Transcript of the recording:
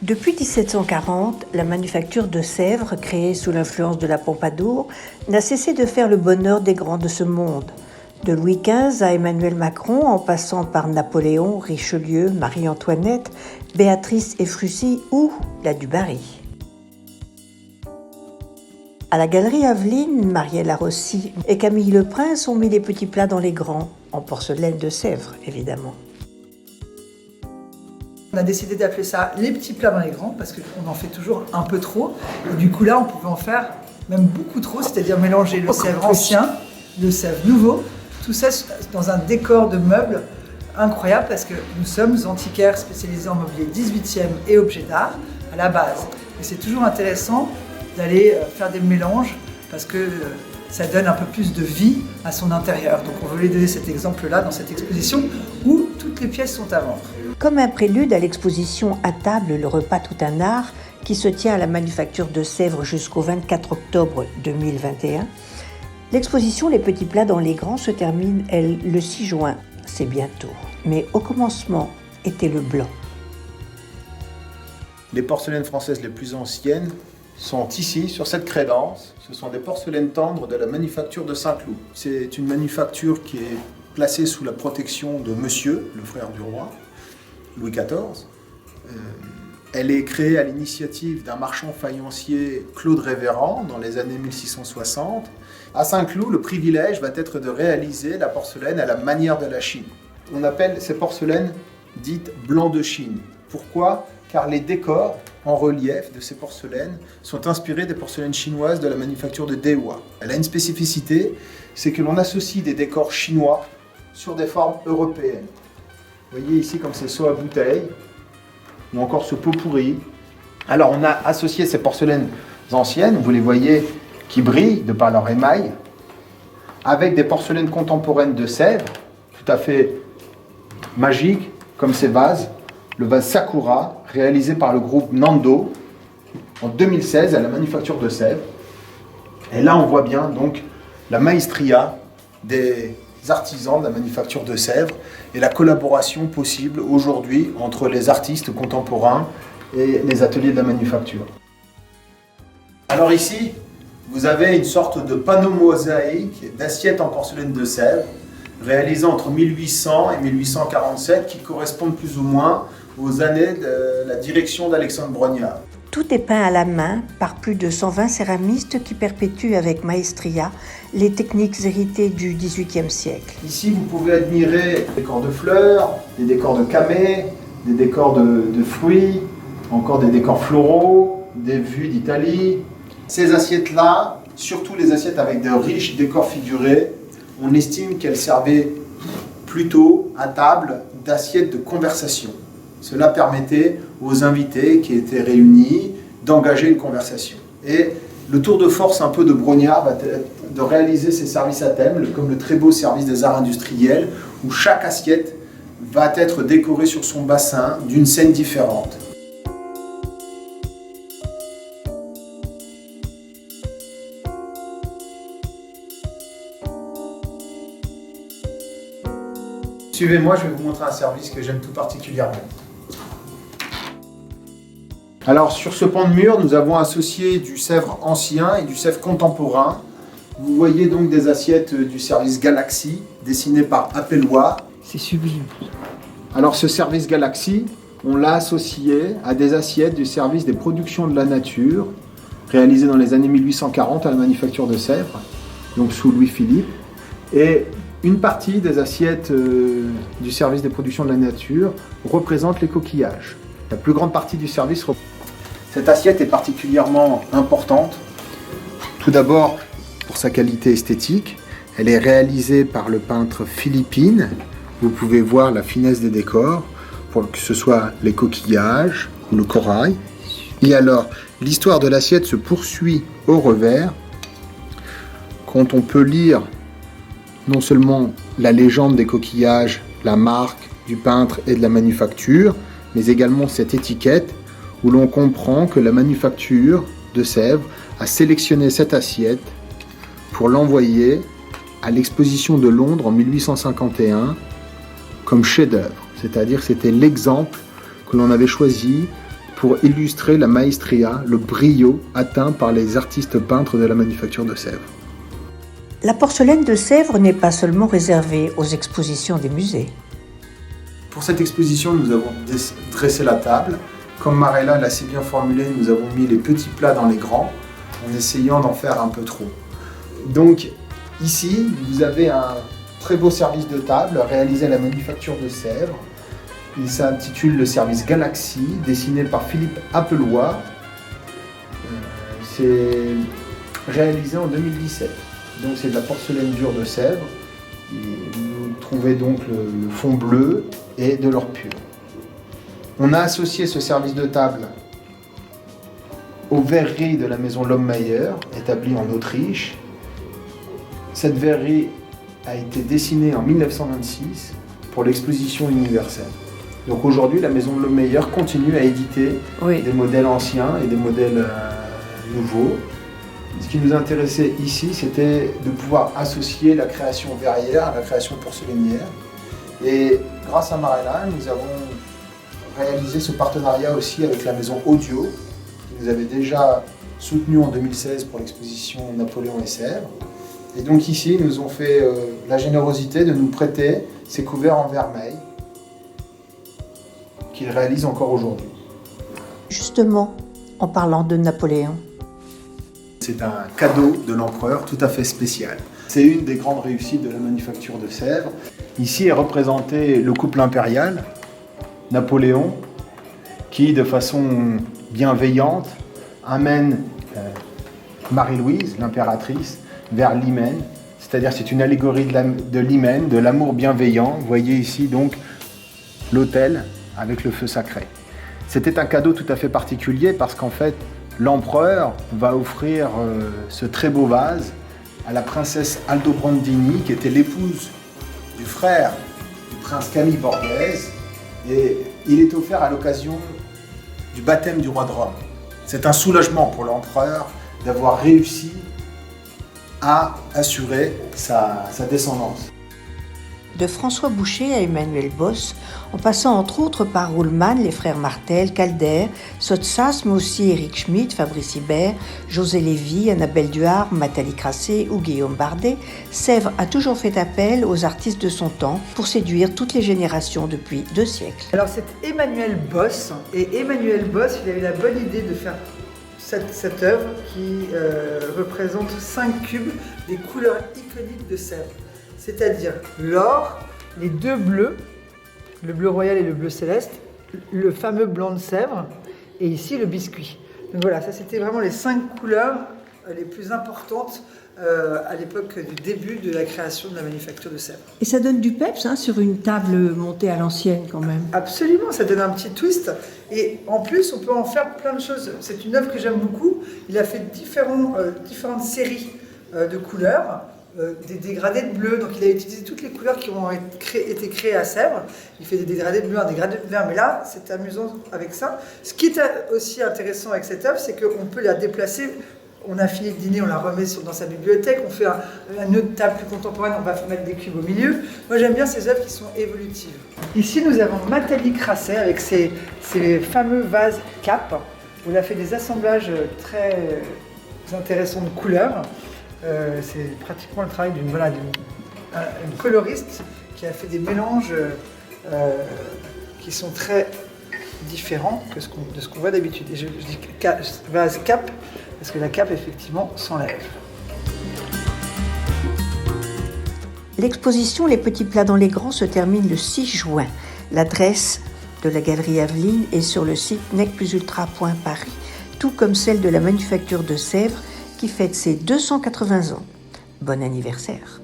Depuis 1740, la manufacture de Sèvres, créée sous l'influence de la Pompadour, n'a cessé de faire le bonheur des grands de ce monde. De Louis XV à Emmanuel Macron, en passant par Napoléon, Richelieu, Marie-Antoinette, Béatrice et Frucy ou la Dubarry. À la Galerie Aveline, Mariella Rossi et Camille Leprince ont mis les petits plats dans les grands, en porcelaine de Sèvres, évidemment. On a décidé d'appeler ça les petits plats dans les grands parce qu'on en fait toujours un peu trop. Et du coup là, on pouvait en faire même beaucoup trop, c'est-à-dire mélanger le Sèvres ancien, le Sèvres nouveau, tout ça dans un décor de meubles incroyable parce que nous sommes antiquaires spécialisés en mobilier 18e et objets d'art à la base. Et c'est toujours intéressant d'aller faire des mélanges parce que ça donne un peu plus de vie à son intérieur. Donc on voulait donner cet exemple-là dans cette exposition où toutes les pièces sont à vendre. Comme un prélude à l'exposition À table, le repas tout un art, qui se tient à la Manufacture de Sèvres jusqu'au 24 octobre 2021, l'exposition Les petits plats dans les grands se termine, elle, le 6 juin. C'est bientôt. Mais au commencement était le blanc. Les porcelaines françaises les plus anciennes sont ici, sur cette crédence. Ce sont des porcelaines tendres de la Manufacture de Saint-Cloud. C'est une manufacture qui est placée sous la protection de Monsieur, le frère du roi, Louis XIV. Elle est créée à l'initiative d'un marchand faïencier, Claude Révérend, dans les années 1660. À Saint-Cloud, le privilège va être de réaliser la porcelaine à la manière de la Chine. On appelle ces porcelaines dites blancs de Chine. Pourquoi ? Car les décors en relief de ces porcelaines sont inspirés des porcelaines chinoises de la manufacture de Dewa. Elle a une spécificité, c'est que l'on associe des décors chinois sur des formes européennes. Vous voyez ici comme ces seaux à bouteilles, ou encore ce pot pourri. Alors on a associé ces porcelaines anciennes, vous les voyez, qui brillent de par leur émail, avec des porcelaines contemporaines de Sèvres, tout à fait magiques, comme ces vases. Le vase Sakura, réalisé par le groupe Nando en 2016 à la Manufacture de Sèvres. Et là, on voit bien donc la maestria des artisans de la Manufacture de Sèvres et la collaboration possible aujourd'hui entre les artistes contemporains et les ateliers de la manufacture. Alors ici, vous avez une sorte de panneau mosaïque d'assiettes en porcelaine de Sèvres réalisées entre 1800 et 1847 qui correspondent plus ou moins aux années de la direction d'Alexandre Brognard. Tout est peint à la main par plus de 120 céramistes qui perpétuent avec maestria les techniques héritées du XVIIIe siècle. Ici, vous pouvez admirer des décors de fleurs, des décors de camées, des décors de fruits, encore des décors floraux, des vues d'Italie. Ces assiettes-là, surtout les assiettes avec de riches décors figurés, on estime qu'elles servaient plutôt à table d'assiettes de conversation. Cela permettait aux invités qui étaient réunis d'engager une conversation. Et le tour de force un peu de Brognard va être de réaliser ces services à thème, comme le très beau service des arts industriels, où chaque assiette va être décorée sur son bassin d'une scène différente. Suivez-moi, je vais vous montrer un service que j'aime tout particulièrement. Alors sur ce pan de mur, nous avons associé du Sèvres ancien et du Sèvres contemporain. Vous voyez donc des assiettes du service Galaxy, dessinées par Appellois. C'est sublime. Alors ce service Galaxy, on l'a associé à des assiettes du service des productions de la nature, réalisées dans les années 1840 à la Manufacture de Sèvres, donc sous Louis-Philippe. Et une partie des assiettes du service des productions de la nature représente les coquillages. La plus grande partie du service. Cette assiette est particulièrement importante. Tout d'abord, pour sa qualité esthétique. Elle est réalisée par le peintre philippine. Vous pouvez voir la finesse des décors, pour que ce soit les coquillages ou le corail. Et alors, l'histoire de l'assiette se poursuit au revers, quand on peut lire non seulement la légende des coquillages, la marque du peintre et de la manufacture, mais également cette étiquette où l'on comprend que la manufacture de Sèvres a sélectionné cette assiette pour l'envoyer à l'exposition de Londres en 1851 comme chef-d'œuvre. C'est-à-dire que c'était l'exemple que l'on avait choisi pour illustrer la maestria, le brio atteint par les artistes peintres de la manufacture de Sèvres. La porcelaine de Sèvres n'est pas seulement réservée aux expositions des musées. Pour cette exposition, nous avons dressé la table. Comme Marella l'a si bien formulé, nous avons mis les petits plats dans les grands, en essayant d'en faire un peu trop. Donc ici, vous avez un très beau service de table réalisé à la manufacture de Sèvres. Il s'intitule le service Galaxy, dessiné par Philippe Appelois. C'est réalisé en 2017. Donc c'est de la porcelaine dure de Sèvres. Et vous trouvez donc le fond bleu et de l'or pur. On a associé ce service de table aux verreries de la maison Lommmeyer, établie en Autriche. Cette verrerie a été dessinée en 1926 pour l'exposition universelle. Donc aujourd'hui, la maison Lommmeyer continue à éditer des modèles anciens et des modèles nouveaux. Ce qui nous intéressait ici, c'était de pouvoir associer la création verrière à la création porcelainière. Et grâce à Marella, nous avons réalisé ce partenariat aussi avec la maison Audio, qui nous avait déjà soutenu en 2016 pour l'exposition Napoléon et Sèvres. Et donc ici, ils nous ont fait la générosité de nous prêter ces couverts en vermeil qu'ils réalisent encore aujourd'hui. Justement, en parlant de Napoléon. C'est un cadeau de l'empereur tout à fait spécial. C'est une des grandes réussites de la manufacture de Sèvres. Ici est représenté le couple impérial, Napoléon, qui de façon bienveillante amène Marie-Louise, l'impératrice, vers l'hymen. C'est-à-dire c'est une allégorie de l'hymen, de l'amour bienveillant. Vous voyez ici donc l'autel avec le feu sacré. C'était un cadeau tout à fait particulier parce qu'en fait, l'empereur va offrir ce très beau vase à la princesse Aldobrandini, qui était l'épouse du frère du prince Camille Borghese, et il est offert à l'occasion du baptême du roi de Rome. C'est un soulagement pour l'empereur d'avoir réussi à assurer sa descendance. De François Boucher à Emmanuel Bosse, en passant entre autres par Ruhlmann, les frères Martel, Calder, Sottsass, mais aussi Éric Schmitt, Fabrice Hibert, José Lévy, Annabelle Duhart, Nathalie Crasset ou Guillaume Bardet, Sèvres a toujours fait appel aux artistes de son temps pour séduire toutes les générations depuis 2 siècles. Alors c'est Emmanuel Bosse, et Emmanuel Bosse, il a eu la bonne idée de faire cette œuvre qui représente 5 cubes des couleurs iconiques de Sèvres. C'est-à-dire l'or, les 2 bleus, le bleu royal et le bleu céleste, le fameux blanc de Sèvres, et ici le biscuit. Donc voilà, ça c'était vraiment les 5 couleurs les plus importantes à l'époque du début de la création de la manufacture de Sèvres. Et ça donne du peps sur une table montée à l'ancienne quand même. Absolument, ça donne un petit twist. Et en plus, on peut en faire plein de choses. C'est une œuvre que j'aime beaucoup. Il a fait différentes séries de couleurs. Des dégradés de bleu, donc il a utilisé toutes les couleurs qui ont été créées à Sèvres. Il fait des dégradés de bleu, un dégradé de vert, mais là c'est amusant avec ça. Ce qui est aussi intéressant avec cette œuvre, c'est qu'on peut la déplacer. On a fini de dîner, on la remet dans sa bibliothèque, on fait un autre table plus contemporaine, on va mettre des cubes au milieu. Moi j'aime bien ces œuvres qui sont évolutives. Ici nous avons Nathalie Crasset avec ses fameux vases cap, où elle a fait des assemblages très intéressants de couleurs. C'est pratiquement le travail d'une coloriste qui a fait des mélanges qui sont très différents de ce qu'on voit d'habitude. Et je dis vase cap parce que la cape effectivement s'enlève. L'exposition Les petits plats dans les grands se termine le 6 juin. L'adresse de la galerie Aveline est sur le site necplusultra.paris, tout comme celle de la manufacture de Sèvres qui fête ses 280 ans. Bon anniversaire!